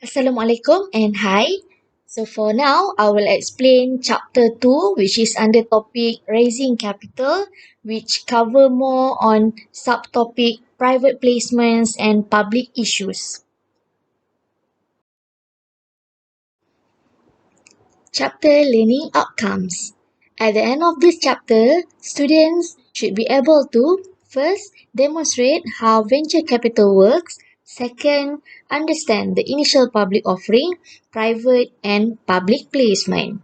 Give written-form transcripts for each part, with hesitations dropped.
Assalamualaikum and hi. So for now, I will explain chapter 2, which is under topic raising capital, which cover more on subtopic private placements and public issues. Chapter Learning Outcomes. At the end of this chapter, students should be able to first demonstrate how venture capital works, second, understand the initial public offering, private and public placement.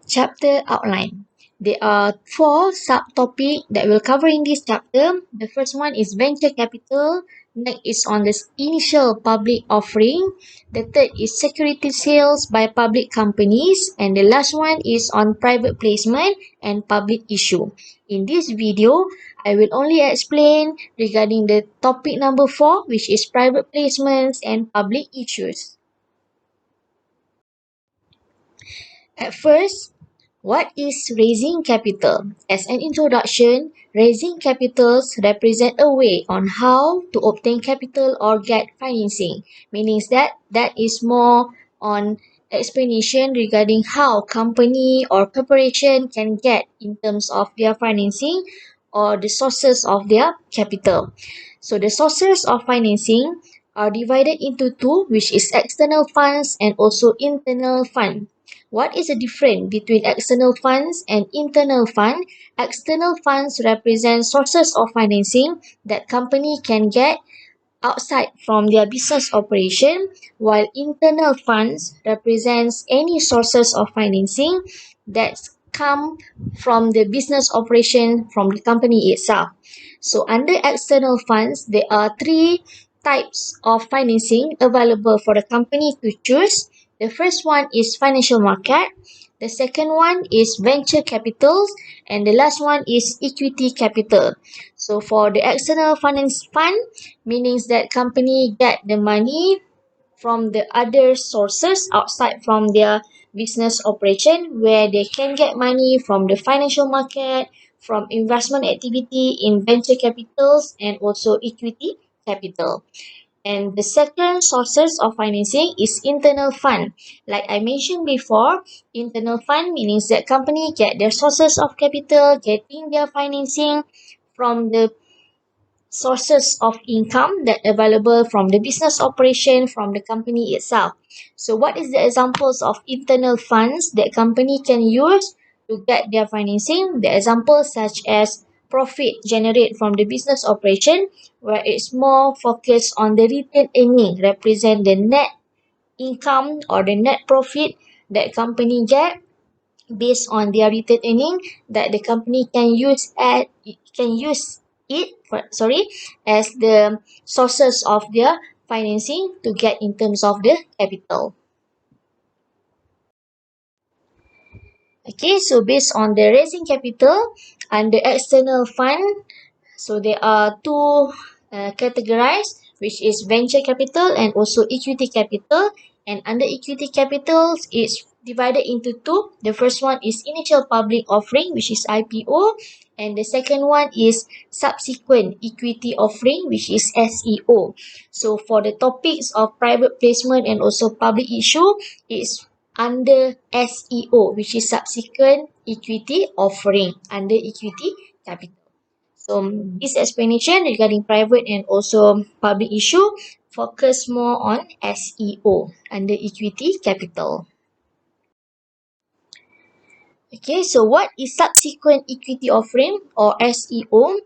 Chapter outline. There are four subtopics that we'll cover in this chapter. The first one is venture capital. Next is on the initial public offering. The third is security sales by public companies. And the last one is on private placement and public issue. In this video, I will only explain regarding the topic number 4, which is private placements and public issues. At first, what is raising capital? As an introduction, raising capitals represent a way on how to obtain capital or get financing, meaning that is more on explanation regarding how company or corporation can get in terms of their financing or the sources of their capital. So the sources of financing are divided into two, which is external funds and also internal fund. What is the difference between external funds and internal fund? External funds represent sources of financing that company can get outside from their business operation, while internal funds represents any sources of financing that come from the business operation from the company itself. So under external funds, there are three types of financing available for the company to choose. The first one is financial market. The second one is venture capitals, and the last one is equity capital. So for the external finance fund, meaning that company get the money from the other sources outside from their business operation, where they can get money from the financial market, from investment activity in venture capitals and also equity capital. And the second sources of financing is internal fund. Like I mentioned before, internal fund means that company get their sources of capital, getting their financing from the sources of income that available from the business operation from the company itself. So what is the examples of internal funds that company can use to get their financing? The examples such as profit generated from the business operation, where it's more focused on the retained earning, represent the net income or the net profit that company get based on their retained earning that the company can use as the sources of their financing to get in terms of the capital. Okay, so based on the raising capital and the external fund, so there are two categorized, which is venture capital and also equity capital. And under equity capital, it's divided into two. The first one is initial public offering, which is IPO, and the second one is subsequent equity offering, which is SEO. So for the topics of private placement and also public issue, it's under SEO, which is subsequent equity offering under equity capital. So this explanation regarding private and also public issue focus more on SEO under equity capital. Okay, so what is subsequent equity offering or SEO?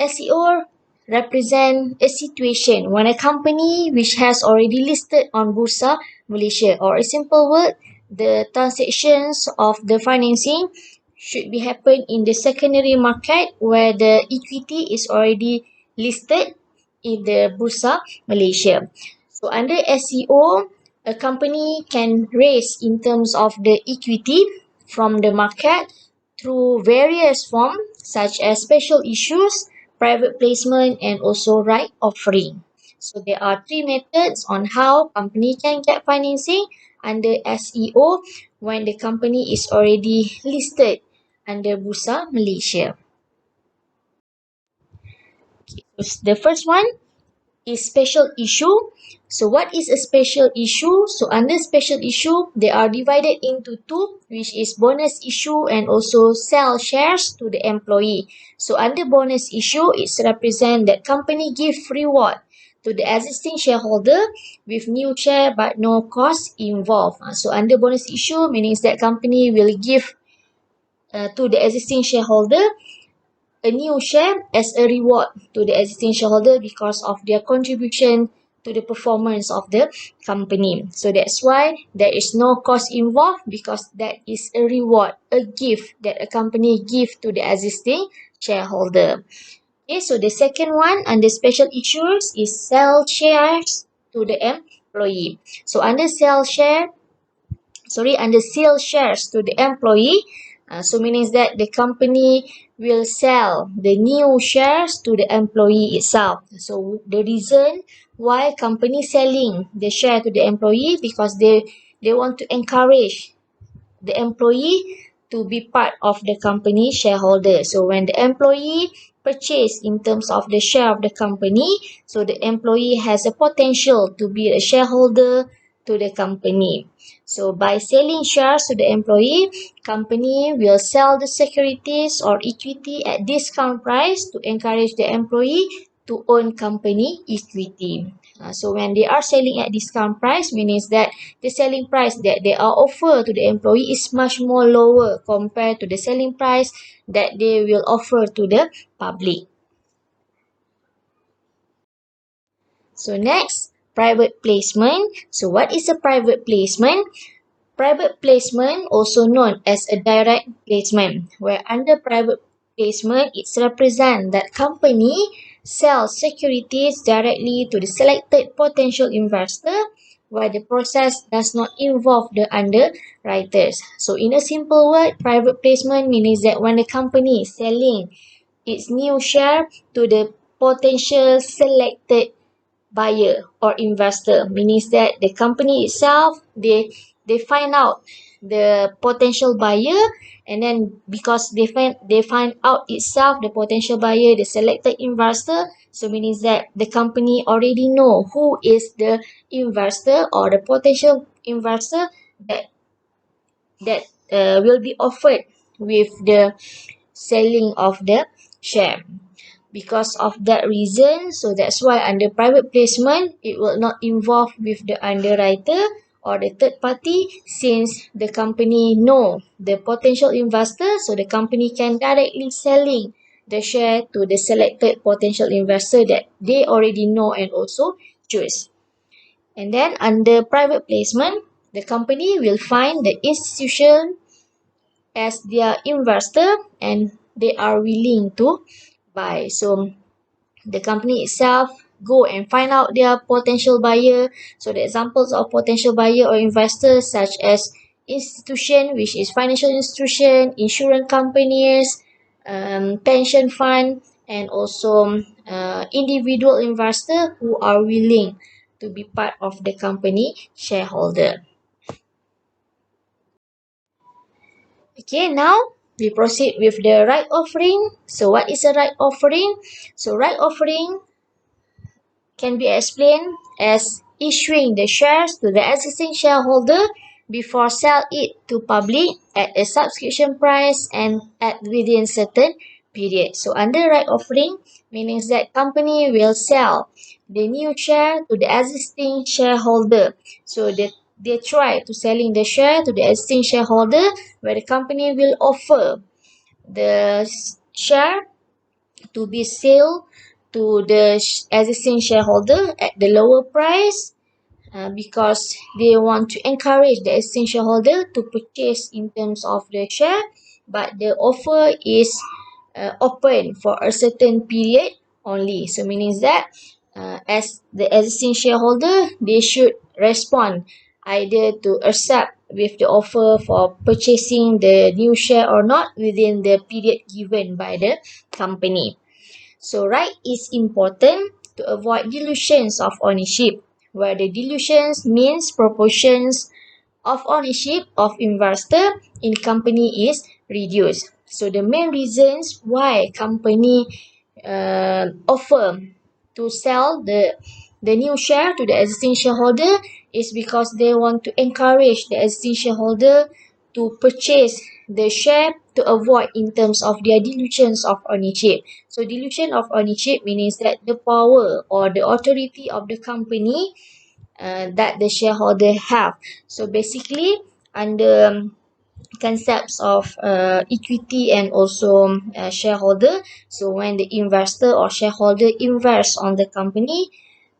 SEO represent a situation when a company which has already listed on Bursa Malaysia, or a simple word, the transactions of the financing should be happen in the secondary market where the equity is already listed in the Bursa Malaysia. So under SEO, a company can raise in terms of the equity from the market through various forms such as special issues, private placement, and also right offering. So there are three methods on how company can get financing under SEO when the company is already listed under Bursa Malaysia. Okay, so the first one is special issue. So what is a special issue? So under special issue, they are divided into two, which is bonus issue and also sell shares to the employee. So under bonus issue, it's represent that company give reward to the existing shareholder with new share but no cost involved. So under bonus issue means that company will give to the existing shareholder a new share as a reward to the existing shareholder because of their contribution to the performance of the company. So that's why there is no cost involved, because that is a reward, a gift that a company give to the existing shareholder. Okay, so the second one under special issues is sell shares to the employee. So under under sell shares to the employee, so means that the company will sell the new shares to the employee itself. So the reason why company selling the share to the employee, because they want to encourage the employee to be part of the company shareholder. So when the employee purchase in terms of the share of the company, so the employee has a potential to be a shareholder to the company. So by selling shares to the employee, company will sell the securities or equity at discount price to encourage the employee to own company equity. So when they are selling at discount price, means that the selling price that they are offer to the employee is much more lower compared to the selling price that they will offer to the public. So next, private placement. So what is a private placement? Private placement, also known as a direct placement, where under private placement, it's represent that company sells securities directly to the selected potential investor, while the process does not involve the underwriters. So in a simple word, private placement means that when the company is selling its new share to the potential selected buyer or investor, means that the company itself, they find out the potential buyer, and then because they find out itself the potential buyer, the selected investor, so means that the company already know who is the investor or the potential investor that will be offered with the selling of the share. Because of that reason, so that's why under private placement, it will not involve with the underwriter or the third party, since the company know the potential investor, so the company can directly selling the share to the selected potential investor that they already know and also choose. And then under private placement, the company will find the institution as their investor and they are willing to buy. So the company itself go and find out their potential buyer. So the examples of potential buyer or investors such as institution, which is financial institution, insurance companies, pension fund, and also individual investor who are willing to be part of the company shareholder. Okay, now we proceed with the right offering. So what is a right offering? So right offering can be explained as issuing the shares to the existing shareholder before sell it to public at a subscription price and at within certain period. So under right offering means that company will sell the new share to the existing shareholder. So they try to selling the share to the existing shareholder, where the company will offer the share to be sold to the existing shareholder at the lower price, because they want to encourage the existing shareholder to purchase in terms of the share, but the offer is open for a certain period only. So meaning that as the existing shareholder, they should respond either to accept with the offer for purchasing the new share or not within the period given by the company. So right is important to avoid dilutions of ownership, where the dilutions means proportions of ownership of investor in company is reduced. So the main reasons why company offer to sell the new share to the existing shareholder is because they want to encourage the existing shareholder to purchase the share to avoid in terms of their dilutions of ownership. So dilution of ownership means that the power or the authority of the company that the shareholder have. So basically under concepts of equity and also shareholder. So when the investor or shareholder invests on the company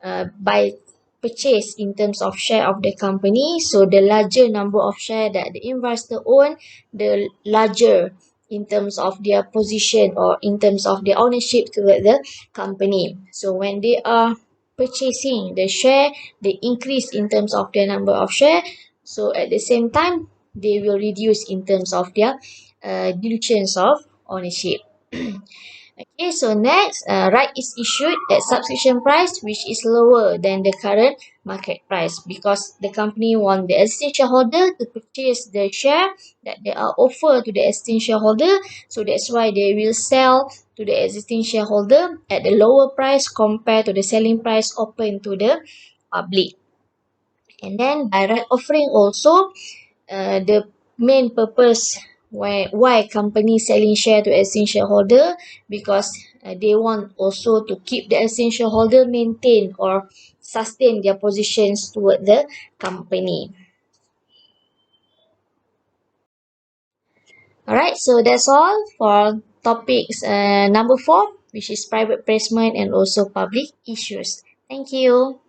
by purchase in terms of share of the company, so the larger number of share that the investor own, the larger in terms of their position or in terms of their ownership toward the company. So when they are purchasing the share, they increase in terms of their number of share. So at the same time, they will reduce in terms of their dilutions of ownership. Okay, so next, right is issued at subscription price which is lower than the current market price because the company want the existing shareholder to purchase the share that they are offered to the existing shareholder. So that's why they will sell to the existing shareholder at the lower price compared to the selling price open to the public. And then by right offering also, the main purpose why company selling share to existing shareholder because they want also to keep the existing shareholder maintain or sustain their positions toward the company. Alright, so that's all for topics number 4, which is private placement and also public issues. Thank you.